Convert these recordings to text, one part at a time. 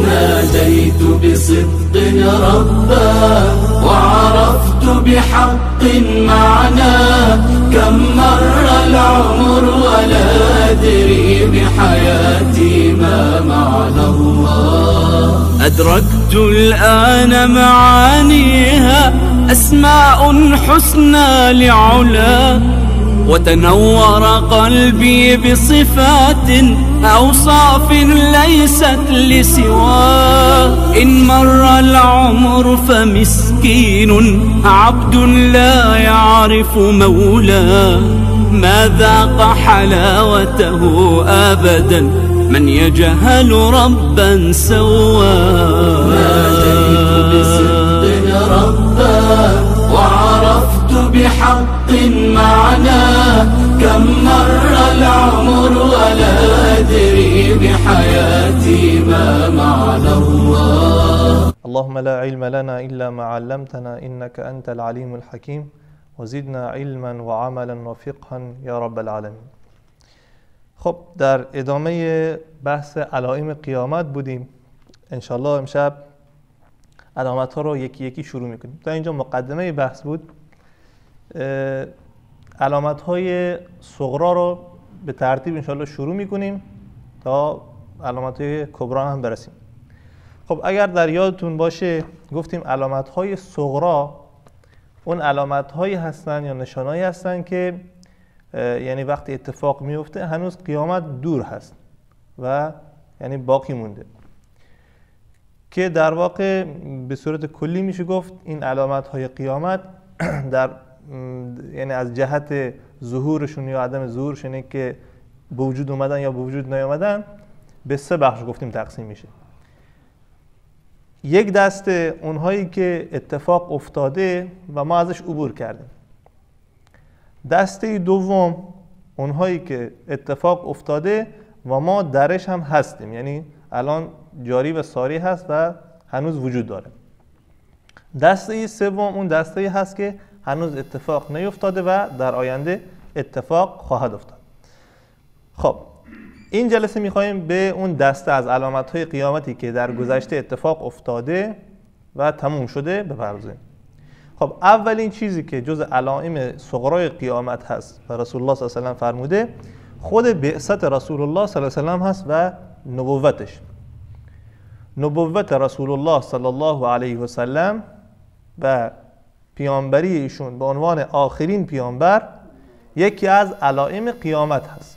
ناديت بصدق ربا وعرفت بحق معنى كم مر العمر ولا أدري بحياتي ما معنى الله. أدركت الآن معانيها أسماء حسنى لعلا وتنور قلبي بصفات أوصاف ليست لسواه. إن مر العمر فمسكين عبد لا يعرف مولاه ما ذاق حلاوته أبدا من يجهل ربا سواه. ناديت بصدق ربا وعرفت بحق معنى كم مر العمر ولا أدري بحياتي ما معنى الله. اللهم لا علم لنا إلا ما علمتنا إنك أنت العليم الحكيم وزدنا علما وعملا وفقها یا رب العالمین. خب در ادامه بحث علائم قیامت بودیم. انشالله امشب علامت ها رو یکی یکی شروع میکنیم. تا اینجا مقدمه بحث بود. علامت های صغرا رو به ترتیب انشالله شروع میکنیم تا علامت های کبرا هم برسیم. خب اگر در یادتون باشه گفتیم علامت های صغرا اون علامت هایی هستن یا نشانهایی هستن که یعنی وقتی اتفاق میفته هنوز قیامت دور هست و یعنی باقی مونده، که در واقع به صورت کلی میشه گفت این علامت های قیامت در یعنی از جهت ظهورشون یا عدم ظهورشون که به وجود اومدن یا به وجود نیامدن به سه بخش گفتیم تقسیم میشه. یک دسته اونهایی که اتفاق افتاده و ما ازش عبور کردیم. دسته دوم اونهایی که اتفاق افتاده و ما درش هم هستیم، یعنی الان جاری و ساری هست و هنوز وجود داره. دسته سوم اون دسته هست که هنوز اتفاق نیفتاده و در آینده اتفاق خواهد افتاد. خب این جلسه میخوایم به اون دسته از علامت‌های قیامتی که در گذشته اتفاق افتاده و تموم شده بپردازیم. خب اولین چیزی که جز علائم صغرای قیامت هست و رسول الله صلی الله علیه و سلم فرموده خود بعثت رسول الله صلی الله علیه و سلم هست و نبوتش. نبوت رسول الله صلی الله علیه و سلم و پیامبری ایشون به عنوان آخرین پیامبر یکی از علائم قیامت هست.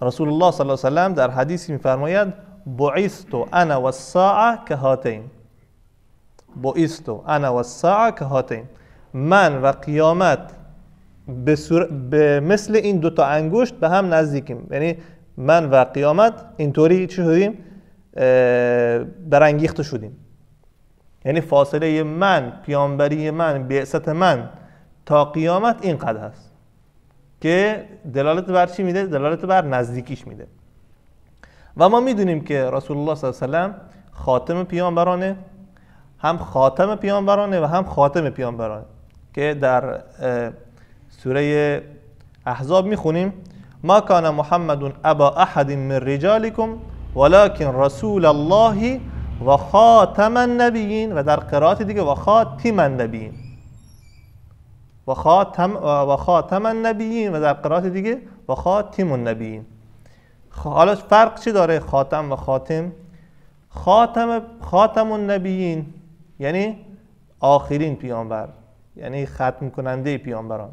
رسول الله صلی الله علیه و سلم در حدیثی می‌فرماید بعثت انا والساعه كهاتین. بعثت انا والساعه كهاتین. من و قیامت به مثل این دوتا انگشت به هم نزدیکیم. یعنی من و قیامت اینطوری چی شدیم؟ برانگیخته شدیم. یعنی فاصله من، پیامبری من، بعثت من تا قیامت اینقدر هست که دلالت بر چی میده؟ دلالت بر نزدیکیش میده. و ما میدونیم که رسول الله صلی الله علیه و سلم خاتم پیامبرانه، هم خاتم پیامبرانه و هم خاتم پیامبرانه، که در سوره احزاب میخونیم ما کان محمد ابا احد من رجالکم ولکن رسول الله و خاتم النبیین، و در قرائت دیگه و خاتم النبیین، و خاتم النبیین، و در قرائت دیگه و خاتم النبیین. حالا فرق چی داره خاتم و خاتم؟ خاتم النبیین یعنی آخرین پیامبر، یعنی ختم کننده پیامبران.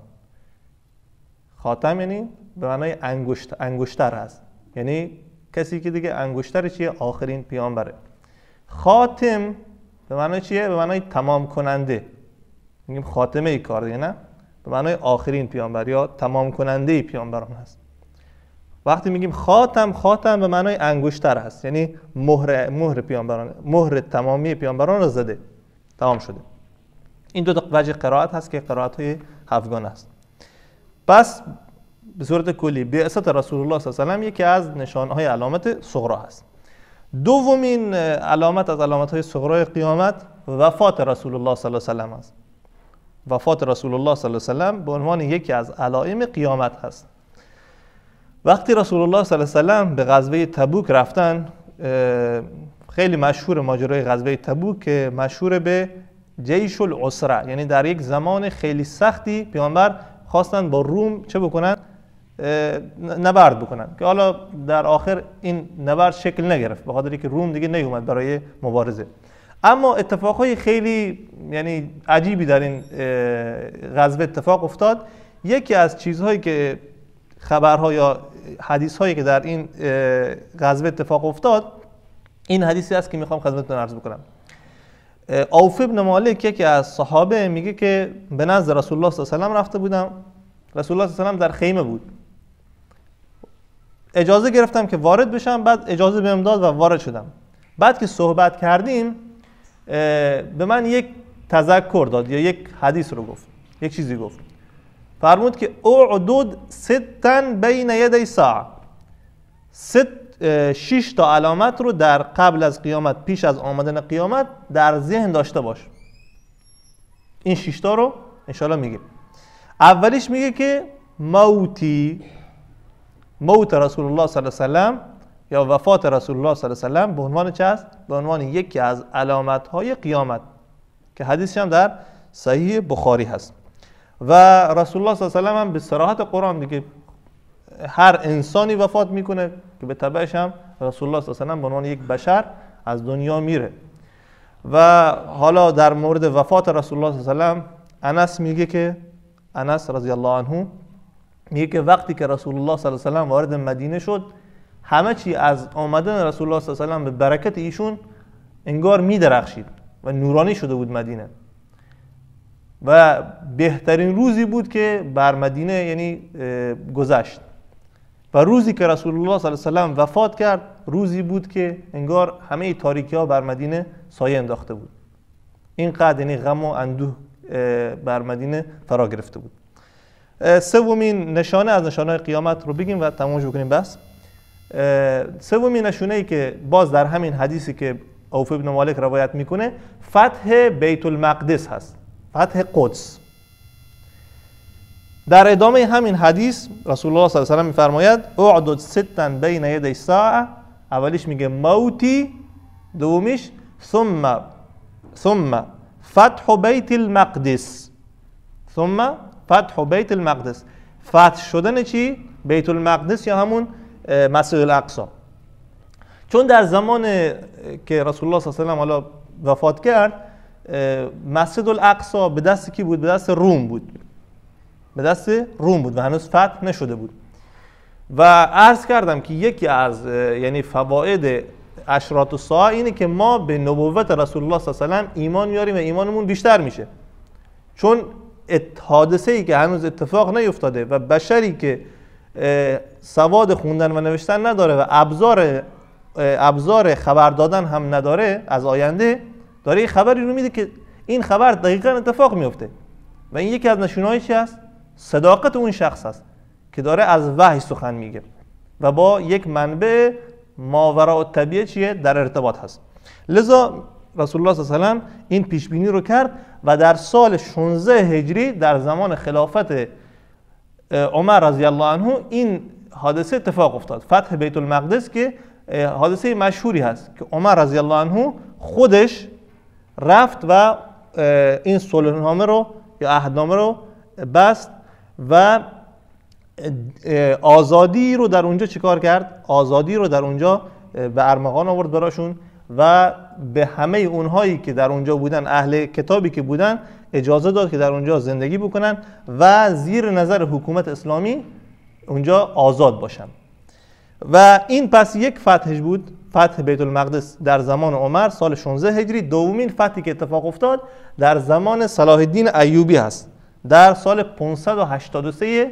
خاتم یعنی به معنای انگشتر هست، یعنی کسی که دیگه انگشتر چیه؟ آخرین پیامبره. خاتم به معنای چیه؟ به معنای تمام کننده، میگیم خاتمه ای کار دیگه، نه؟ به معنای آخرین پیامبر یا تمام کننده پیامبران هست. وقتی میگیم خاتم به معنای انگشتر هست، یعنی مهر پیامبران، مهر تمامی پیامبران رو زده، تمام شده. این دو تا وجه قرائت هست که قرائت های هفتگانه است. پس به صورت کلی بعثت رسول الله صلی الله علیه و سلم یکی از نشانهای علامت صغرا هست. دومین علامت از علامت های صغرای قیامت وفات رسول الله صلی الله علیه و سلم است. وفات رسول الله صلی الله علیه و سلم به عنوان یکی از علائم قیامت هست. وقتی رسول الله صلی الله علیه و سلم به غزوه تبوک رفتن، خیلی مشهور ماجرای غزوه تبوک که مشهور به جیش العسره، یعنی در یک زمان خیلی سختی پیامبر خواستن با روم چه بکنن؟ نبرد بکنن، که حالا در آخر این نبرد شکل نگرفت به خاطر اینکه روم دیگه نیومد برای مبارزه. اما اتفاقهای خیلی یعنی عجیبی در این غزوه اتفاق افتاد. یکی از چیزهایی که خبرها یا حدیثهایی که در این غزوه اتفاق افتاد، این حدیثی است که میخوام خدمتتون عرض بکنم. عوف ابن مالک یکی از صحابه میگه که به نزد رسول الله صلی الله علیه و آله رفته بودم. رسول الله صلی الله علیه و آله در خیمه بود. اجازه گرفتم که وارد بشم، بعد اجازه بهم داد و وارد شدم. بعد که صحبت کردیم به من یک تذکر داد یا یک حدیث رو گفت، یک چیزی گفت. فرمود که اعدد ستا بین یدی ساعه، 6 تا علامت رو در قبل از قیامت، پیش از آمدن قیامت در ذهن داشته باش. این 6 تا رو انشاءالله میگه. اولیش میگه که موت رسول الله صلی الله علیه و سلم یا وفات رسول الله صلی الله علیه و سلم به عنوان چه است؟ به عنوان یکی از علامت‌های قیامت، که حدیثش هم در صحیح بخاری هست. و رسول الله صلی الله علیه و سلم هم به صراحت قرآن دیگه هر انسانی وفات میکنه که به تبعش هم رسول الله صلی الله علیه و سلم به عنوان یک بشر از دنیا میره. و حالا در مورد وفات رسول الله صلی الله علیه و سلم انس میگه که انس رضی الله عنه میگه که وقتی که رسول الله صلی الله علیه و سلم وارد مدینه شد، همه چی از آمدن رسول الله صلی الله علیه و سلم به برکت ایشون انگار میدرخشید و نورانی شده بود مدینه. و بهترین روزی بود که بر مدینه یعنی گذشت. و روزی که رسول الله صلی الله علیه و سلم وفات کرد، روزی بود که انگار همه تاریکی ها بر مدینه سایه انداخته بود. اینقدر یعنی غم و اندوه بر مدینه فرا گرفته بود. سومین نشانه از نشانه‌های قیامت رو بگیم و تمومش بکنیم بس. سومین نشانه‌ای که باز در همین حدیثی که عوف ابن مالک روایت میکنه، فتح بیت المقدس هست، فتح قدس. در ادامه همین حدیث رسول الله صلی الله علیه و سلم میفرماید اعدد ستا بین یدی الساعه، اولیش میگه موتی، دومیش ثم فتح بیت المقدس، ثم فتح بیت المقدس، فتح شدن چی؟ بیت المقدس یا همون مسجد الاقصی. چون در زمان که رسول الله صلی الله علیه و آله وفات کرد، مسجد الاقصی به دست کی بود؟ به دست روم بود. به دست روم بود و هنوز فتح نشده بود. و عرض کردم که یکی از یعنی فواید اشراط الساعه اینه که ما به نبوت رسول الله صلی الله علیه و آله ایمان میاریم و ایمانمون بیشتر میشه. چون حادثه‌ای که هنوز اتفاق نیفتاده و بشری که سواد خوندن و نوشتن نداره و ابزار خبر دادن هم نداره از آینده، داره یه خبری رو میده که این خبر دقیقاً اتفاق میفته. و این یکی از نشونه‌های چی است؟ صداقت اون شخص است که داره از وحی سخن میگه و با یک منبع ماوراء الطبیعه چیه؟ در ارتباط هست. لذا رسول الله صلی الله علیه و آله این پیش بینی رو کرد و در سال 16 هجری در زمان خلافت عمر رضی الله عنه این حادثه اتفاق افتاد، فتح بیت المقدس، که حادثه مشهوری هست که عمر رضی الله عنه خودش رفت و این صلحنامه رو یا عهدنامه رو بست و آزادی رو در اونجا چیکار کرد؟ آزادی رو در اونجا به ارمغان آورد براشون و به همه اونهایی که در اونجا بودن، اهل کتابی که بودن، اجازه داد که در اونجا زندگی بکنن و زیر نظر حکومت اسلامی اونجا آزاد باشن. و این پس یک فتحش بود، فتح بیت المقدس در زمان عمر سال 16 هجری. دومین فتحی که اتفاق افتاد در زمان صلاح الدین ایوبی هست در سال 583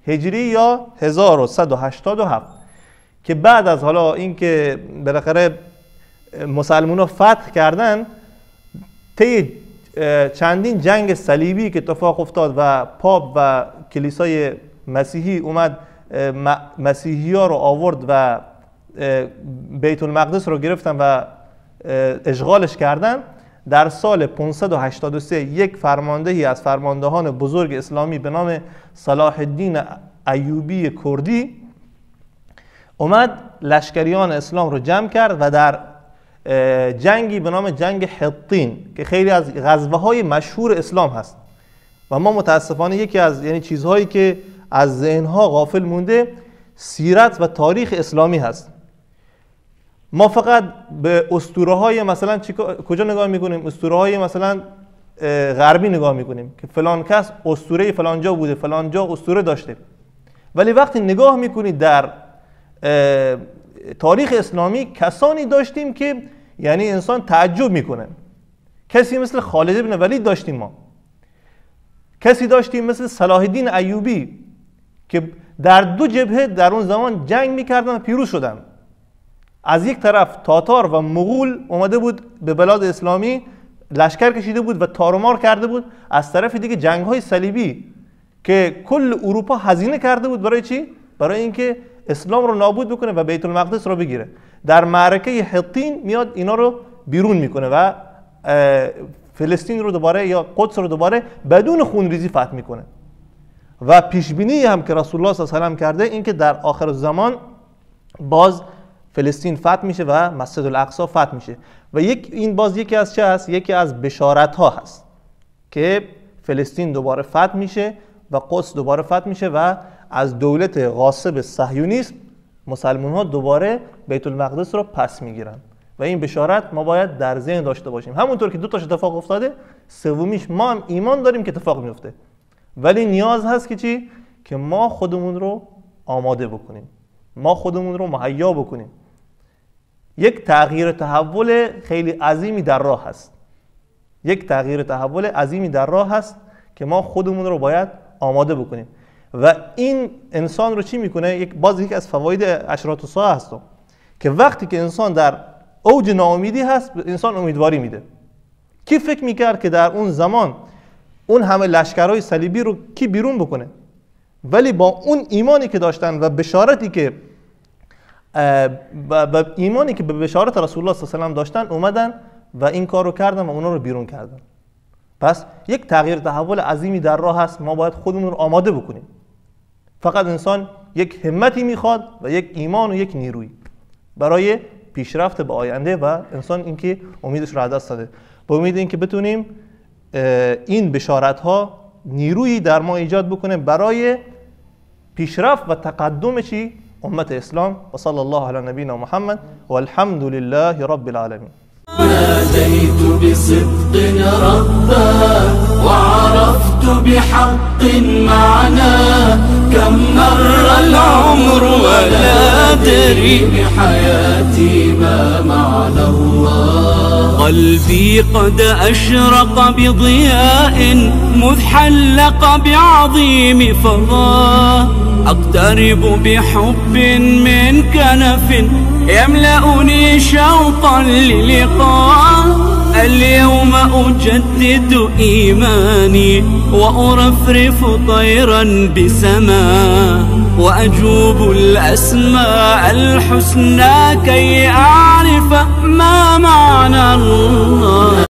هجری یا 1187 که بعد از حالا اینکه بالاخره مسلمان‌ها فتح کردن، طی چندین جنگ صلیبی که اتفاق افتاد و پاپ و کلیسای مسیحی اومد مسیحی‌ها رو آورد و بیت المقدس رو گرفتن و اشغالش کردن، در سال 583 یک فرماندهی از فرماندهان بزرگ اسلامی به نام صلاح الدین ایوبی کردی اومد لشکریان اسلام رو جمع کرد و در جنگی به نام جنگ حطین که خیلی از غزوه‌های مشهور اسلام هست و ما متاسفانه یکی از چیزهایی که از ذهنها غافل مونده سیرت و تاریخ اسلامی هست. ما فقط به اسطوره‌های مثلا کجا نگاه می‌کنیم؟ اسطوره‌های مثلا غربی نگاه می‌کنیم که فلان کس اسطوره فلان جا بوده، فلان جا اسطوره داشته. ولی وقتی نگاه می‌کنید در تاریخ اسلامی کسانی داشتیم که انسان تعجب میکنه. کسی مثل خالد بن ولید داشتیم ما. کسی داشتیم مثل صلاح الدین ایوبی که در 2 جبهه در اون زمان جنگ میکردن و پیروز شدن. از یک طرف تاتار و مغول اومده بود به بلاد اسلامی لشکر کشیده بود و تارومار کرده بود. از طرف دیگه جنگ‌های صلیبی که کل اروپا هزینه کرده بود برای چی؟ برای اینکه اسلام رو نابود بکنه و بیت المقدس رو بگیره. در معرکه حطین میاد اینا رو بیرون میکنه و فلسطین رو دوباره یا قدس رو دوباره بدون خونریزی فتح میکنه. و پیش بینی هم که رسول الله صلی الله علیه و آله کرده این که در آخر زمان باز فلسطین فتح میشه و مسجد الاقصی فتح میشه و این باز یکی از چه هست؟ یکی از بشارت ها هست که فلسطین دوباره فتح میشه و قدس دوباره فتح میشه و از دولت غاصب صهیونیسم مسلمان ها دوباره بیت المقدس رو پس میگیرن و این بشارت ما باید در ذهن داشته باشیم. همونطور که 2 تاش اتفاق افتاده، سومیش ما هم ایمان داریم که اتفاق میفته، ولی نیاز هست که چی؟ که ما خودمون رو آماده بکنیم، ما خودمون رو مهیا بکنیم. یک تغییر تحول خیلی عظیمی در راه هست، یک تغییر تحول عظیمی در راه هست که ما خودمون رو باید آماده بکنیم. و این انسان رو چی میکنه؟ یک از فواید اشراط الساعه هست که وقتی که انسان در اوج ناامیدی هست انسان امیدواری میده. کی فکر میکرد که در اون زمان اون همه لشکرهای صلیبی رو کی بیرون بکنه؟ ولی با اون ایمانی که داشتن و بشارتی که ایمانی که به بشارت رسول الله صلی الله علیه و آله داشتن اومدن و این کار رو کردن و اونا رو بیرون کردن. پس یک تغییر تحول عظیمی در راه هست، ما باید خودمون رو آماده بکنیم. فقط انسان یک همتی میخواد و یک ایمان و یک نیروی برای پیشرفت به آینده و انسان اینکه امیدش رو از دست داده. با امید اینکه بتونیم این بشارت ها نیرویی در ما ایجاد بکنه برای پیشرفت و تقدم چی؟ امت اسلام. و صلی الله علی نبینا محمد و الحمد لله رب العالمین. ناديت بصدق ربا وعرفت بحق معناه كم مر العمر ولا أدري بحياتي ما معنى الله. قلبي قد أشرق بضياء مذ حلق بعظيم فضاه. أقترب بحب من كنف يملأني شوقا للقاء. اليوم أجدد إيماني وأرفرف طيرا بسماه وأجوب الأسماء الحسنى كي أعرف ما معنى الله.